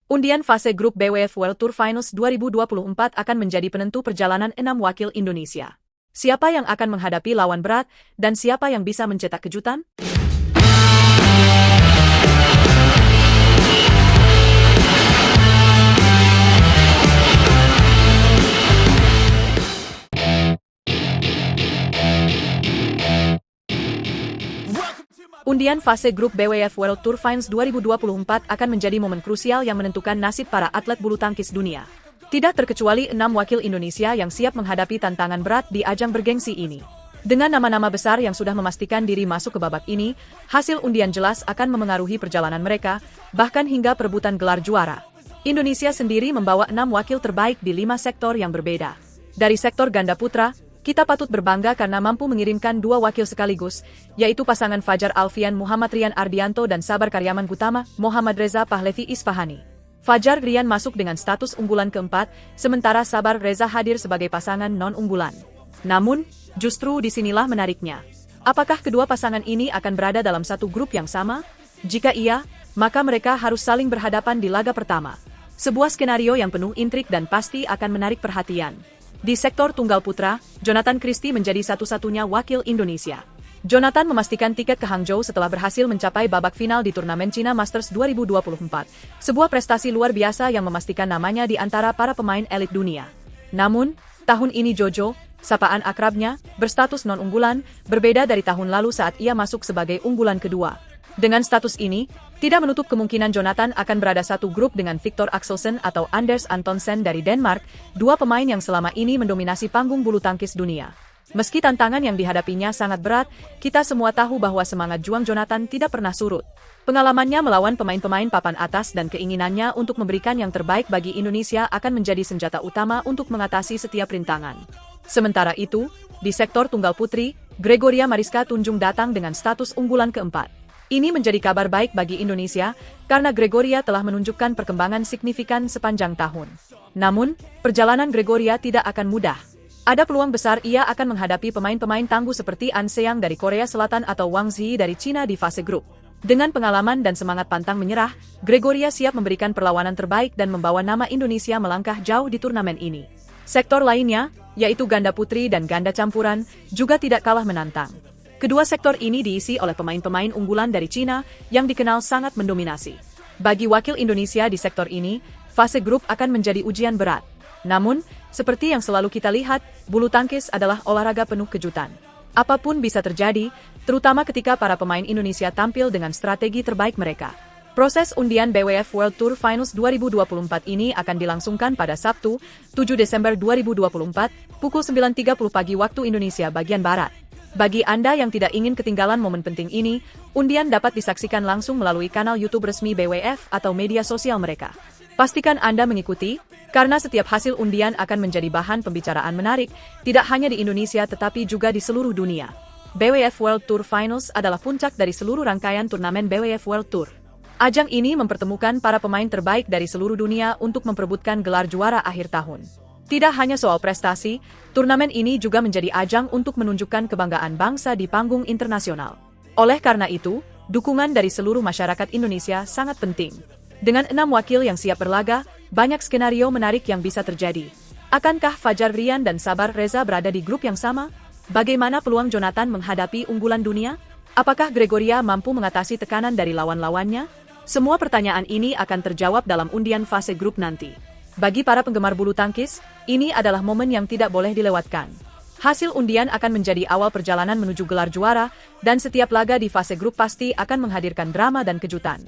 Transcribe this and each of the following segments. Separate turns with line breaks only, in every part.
Undian fase grup BWF World Tour Finals 2024 akan menjadi penentu perjalanan 6 wakil Indonesia. Siapa yang akan menghadapi lawan berat, dan siapa yang bisa mencetak kejutan? Undian fase grup BWF World Tour Finals 2024 akan menjadi momen krusial yang menentukan nasib para atlet bulu tangkis dunia. Tidak terkecuali 6 wakil Indonesia yang siap menghadapi tantangan berat di ajang bergengsi ini. Dengan nama-nama besar yang sudah memastikan diri masuk ke babak ini, hasil undian jelas akan memengaruhi perjalanan mereka, bahkan hingga perebutan gelar juara. Indonesia sendiri membawa 6 wakil terbaik di 5 sektor yang berbeda. Dari sektor ganda putra, kita patut berbangga karena mampu mengirimkan 2 wakil sekaligus, yaitu pasangan Fajar Alfian Muhammad Rian Ardianto dan Sabar Karyaman Gutama Muhammad Reza Pahlevi Isfahani. Fajar Rian masuk dengan status unggulan keempat, sementara Sabar Reza hadir sebagai pasangan non-unggulan. Namun, justru disinilah menariknya. Apakah kedua pasangan ini akan berada dalam satu grup yang sama? Jika iya, maka mereka harus saling berhadapan di laga pertama. Sebuah skenario yang penuh intrik dan pasti akan menarik perhatian. Di sektor tunggal putra, Jonathan Christie menjadi satu-satunya wakil Indonesia. Jonathan memastikan tiket ke Hangzhou setelah berhasil mencapai babak final di turnamen China Masters 2024. Sebuah prestasi luar biasa yang memastikan namanya di antara para pemain elit dunia. Namun, tahun ini Jojo, sapaan akrabnya, berstatus non-unggulan, berbeda dari tahun lalu saat ia masuk sebagai unggulan kedua. Dengan status ini, tidak menutup kemungkinan Jonathan akan berada satu grup dengan Victor Axelsen atau Anders Antonsen dari Denmark, dua pemain yang selama ini mendominasi panggung bulu tangkis dunia. Meski tantangan yang dihadapinya sangat berat, kita semua tahu bahwa semangat juang Jonathan tidak pernah surut. Pengalamannya melawan pemain-pemain papan atas dan keinginannya untuk memberikan yang terbaik bagi Indonesia akan menjadi senjata utama untuk mengatasi setiap rintangan. Sementara itu, di sektor tunggal putri, Gregoria Mariska Tunjung datang dengan status unggulan keempat. Ini menjadi kabar baik bagi Indonesia, karena Gregoria telah menunjukkan perkembangan signifikan sepanjang tahun. Namun, perjalanan Gregoria tidak akan mudah. Ada peluang besar ia akan menghadapi pemain-pemain tangguh seperti An Seang dari Korea Selatan atau Wang Zhi dari Cina di fase grup. Dengan pengalaman dan semangat pantang menyerah, Gregoria siap memberikan perlawanan terbaik dan membawa nama Indonesia melangkah jauh di turnamen ini. Sektor lainnya, yaitu ganda putri dan ganda campuran, juga tidak kalah menantang. Kedua sektor ini diisi oleh pemain-pemain unggulan dari Cina yang dikenal sangat mendominasi. Bagi wakil Indonesia di sektor ini, fase grup akan menjadi ujian berat. Namun, seperti yang selalu kita lihat, bulu tangkis adalah olahraga penuh kejutan. Apapun bisa terjadi, terutama ketika para pemain Indonesia tampil dengan strategi terbaik mereka. Proses undian BWF World Tour Finals 2024 ini akan dilangsungkan pada Sabtu, 7 Desember 2024, pukul 9.30 pagi waktu Indonesia bagian Barat. Bagi Anda yang tidak ingin ketinggalan momen penting ini, undian dapat disaksikan langsung melalui kanal YouTube resmi BWF atau media sosial mereka. Pastikan Anda mengikuti, karena setiap hasil undian akan menjadi bahan pembicaraan menarik, tidak hanya di Indonesia tetapi juga di seluruh dunia. BWF World Tour Finals adalah puncak dari seluruh rangkaian turnamen BWF World Tour. Ajang ini mempertemukan para pemain terbaik dari seluruh dunia untuk memperebutkan gelar juara akhir tahun. Tidak hanya soal prestasi, turnamen ini juga menjadi ajang untuk menunjukkan kebanggaan bangsa di panggung internasional. Oleh karena itu, dukungan dari seluruh masyarakat Indonesia sangat penting. Dengan 6 wakil yang siap berlaga, banyak skenario menarik yang bisa terjadi. Akankah Fajar Rian dan Sabar Reza berada di grup yang sama? Bagaimana peluang Jonathan menghadapi unggulan dunia? Apakah Gregoria mampu mengatasi tekanan dari lawan-lawannya? Semua pertanyaan ini akan terjawab dalam undian fase grup nanti. Bagi para penggemar bulu tangkis, ini adalah momen yang tidak boleh dilewatkan. Hasil undian akan menjadi awal perjalanan menuju gelar juara, dan setiap laga di fase grup pasti akan menghadirkan drama dan kejutan.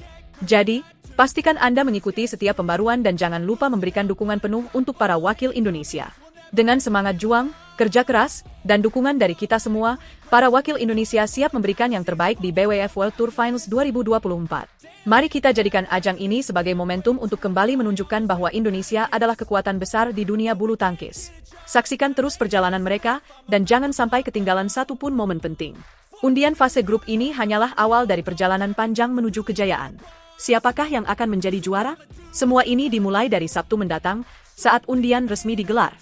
Jadi, pastikan Anda mengikuti setiap pembaruan dan jangan lupa memberikan dukungan penuh untuk para wakil Indonesia. Dengan semangat juang, kerja keras, dan dukungan dari kita semua, para wakil Indonesia siap memberikan yang terbaik di BWF World Tour Finals 2024. Mari kita jadikan ajang ini sebagai momentum untuk kembali menunjukkan bahwa Indonesia adalah kekuatan besar di dunia bulu tangkis. Saksikan terus perjalanan mereka, dan jangan sampai ketinggalan satupun momen penting. Undian fase grup ini hanyalah awal dari perjalanan panjang menuju kejayaan. Siapakah yang akan menjadi juara? Semua ini dimulai dari Sabtu mendatang, saat undian resmi digelar.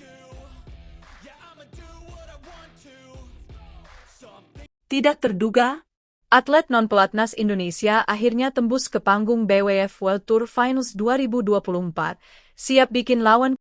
Tidak terduga, Atlet non-pelatnas Indonesia akhirnya tembus ke panggung BWF World Tour Finals 2024, siap bikin lawan.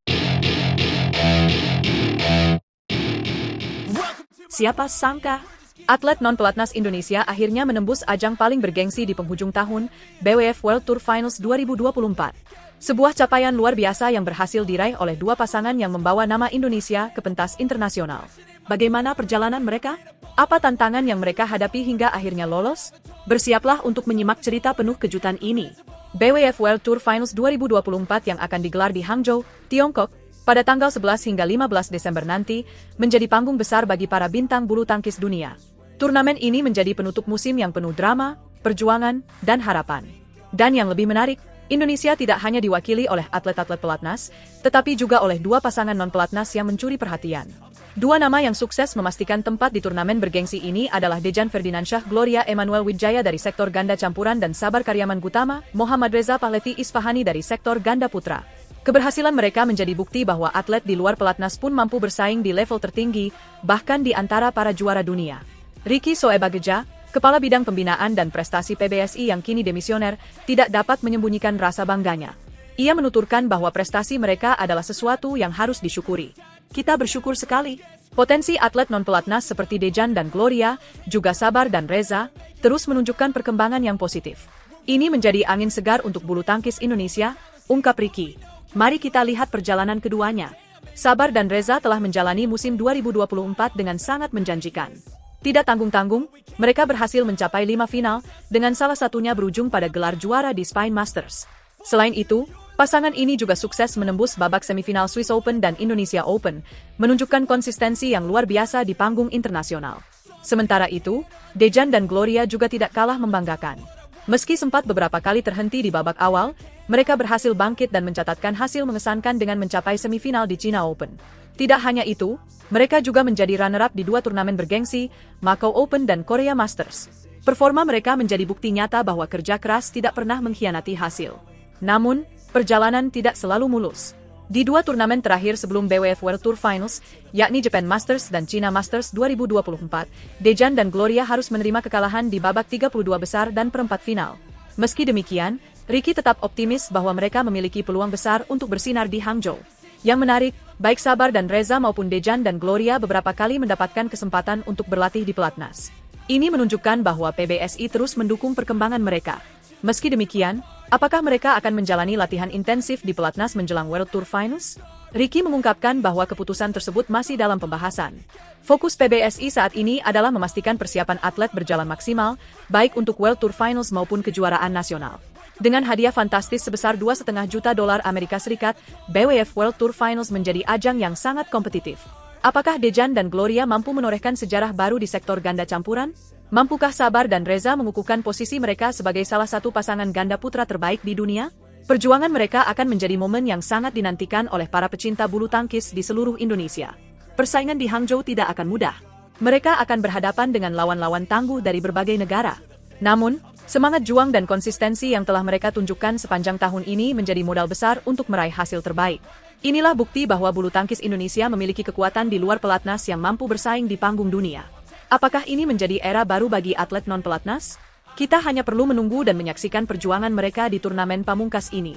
Siapa sangka? Atlet non-pelatnas Indonesia akhirnya menembus ajang paling bergengsi di penghujung tahun, BWF World Tour Finals 2024. Sebuah capaian luar biasa yang berhasil diraih oleh dua pasangan yang membawa nama Indonesia ke pentas internasional. Bagaimana perjalanan mereka? Apa tantangan yang mereka hadapi hingga akhirnya lolos? Bersiaplah untuk menyimak cerita penuh kejutan ini. BWF World Tour Finals 2024 yang akan digelar di Hangzhou, Tiongkok, pada tanggal 11 hingga 15 Desember nanti, menjadi panggung besar bagi para bintang bulu tangkis dunia. Turnamen ini menjadi penutup musim yang penuh drama, perjuangan, dan harapan. Dan yang lebih menarik, Indonesia tidak hanya diwakili oleh atlet-atlet pelatnas, tetapi juga oleh dua pasangan non-pelatnas yang mencuri perhatian. Dua nama yang sukses memastikan tempat di turnamen bergengsi ini adalah Dejan Ferdinansyah Gloria Emanuel Wijaya dari sektor ganda campuran dan Sabar Karyaman Gutama, Muhammad Reza Pahlavi Isfahani dari sektor ganda putra. Keberhasilan mereka menjadi bukti bahwa atlet di luar pelatnas pun mampu bersaing di level tertinggi, bahkan di antara para juara dunia. Ricky Soebageja, Kepala Bidang Pembinaan dan Prestasi PBSI yang kini demisioner, tidak dapat menyembunyikan rasa bangganya. Ia menuturkan bahwa prestasi mereka adalah sesuatu yang harus disyukuri. Kita bersyukur sekali. Potensi atlet non-pelatnas seperti Dejan dan Gloria, juga Sabar dan Reza, terus menunjukkan perkembangan yang positif. Ini menjadi angin segar untuk bulu tangkis Indonesia, ungkap Ricky. Mari kita lihat perjalanan keduanya. Sabar dan Reza telah menjalani musim 2024 dengan sangat menjanjikan. Tidak tanggung-tanggung, mereka berhasil mencapai 5 final, dengan salah satunya berujung pada gelar juara di Spine Masters. Selain itu, pasangan ini juga sukses menembus babak semifinal Swiss Open dan Indonesia Open, menunjukkan konsistensi yang luar biasa di panggung internasional. Sementara itu, Dejan dan Gloria juga tidak kalah membanggakan. Meski sempat beberapa kali terhenti di babak awal, mereka berhasil bangkit dan mencatatkan hasil mengesankan dengan mencapai semifinal di China Open. Tidak hanya itu, mereka juga menjadi runner-up di dua turnamen bergengsi, Macau Open dan Korea Masters. Performa mereka menjadi bukti nyata bahwa kerja keras tidak pernah mengkhianati hasil. Namun, perjalanan tidak selalu mulus. Di dua turnamen terakhir sebelum BWF World Tour Finals, yakni Japan Masters dan China Masters 2024, Dejan dan Gloria harus menerima kekalahan di babak 32 besar dan perempat final. Meski demikian, Ricky tetap optimis bahwa mereka memiliki peluang besar untuk bersinar di Hangzhou. Yang menarik, baik Sabar dan Reza maupun Dejan dan Gloria beberapa kali mendapatkan kesempatan untuk berlatih di pelatnas. Ini menunjukkan bahwa PBSI terus mendukung perkembangan mereka. Meski demikian, apakah mereka akan menjalani latihan intensif di pelatnas menjelang World Tour Finals? Ricky mengungkapkan bahwa keputusan tersebut masih dalam pembahasan. Fokus PBSI saat ini adalah memastikan persiapan atlet berjalan maksimal, baik untuk World Tour Finals maupun kejuaraan nasional. Dengan hadiah fantastis sebesar $2,5 juta Amerika Serikat, BWF World Tour Finals menjadi ajang yang sangat kompetitif. Apakah Dejan dan Gloria mampu menorehkan sejarah baru di sektor ganda campuran? Mampukah Sabar dan Reza mengukuhkan posisi mereka sebagai salah satu pasangan ganda putra terbaik di dunia? Perjuangan mereka akan menjadi momen yang sangat dinantikan oleh para pecinta bulu tangkis di seluruh Indonesia. Persaingan di Hangzhou tidak akan mudah. Mereka akan berhadapan dengan lawan-lawan tangguh dari berbagai negara. Namun, semangat juang dan konsistensi yang telah mereka tunjukkan sepanjang tahun ini menjadi modal besar untuk meraih hasil terbaik. Inilah bukti bahwa bulu tangkis Indonesia memiliki kekuatan di luar pelatnas yang mampu bersaing di panggung dunia. Apakah ini menjadi era baru bagi atlet non-pelatnas? Kita hanya perlu menunggu dan menyaksikan perjuangan mereka di turnamen pamungkas ini.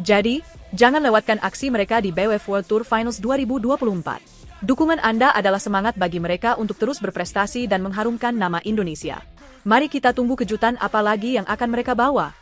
Jadi, jangan lewatkan aksi mereka di BWF World Tour Finals 2024. Dukungan Anda adalah semangat bagi mereka untuk terus berprestasi dan mengharumkan nama Indonesia. Mari kita tunggu kejutan apa lagi yang akan mereka bawa.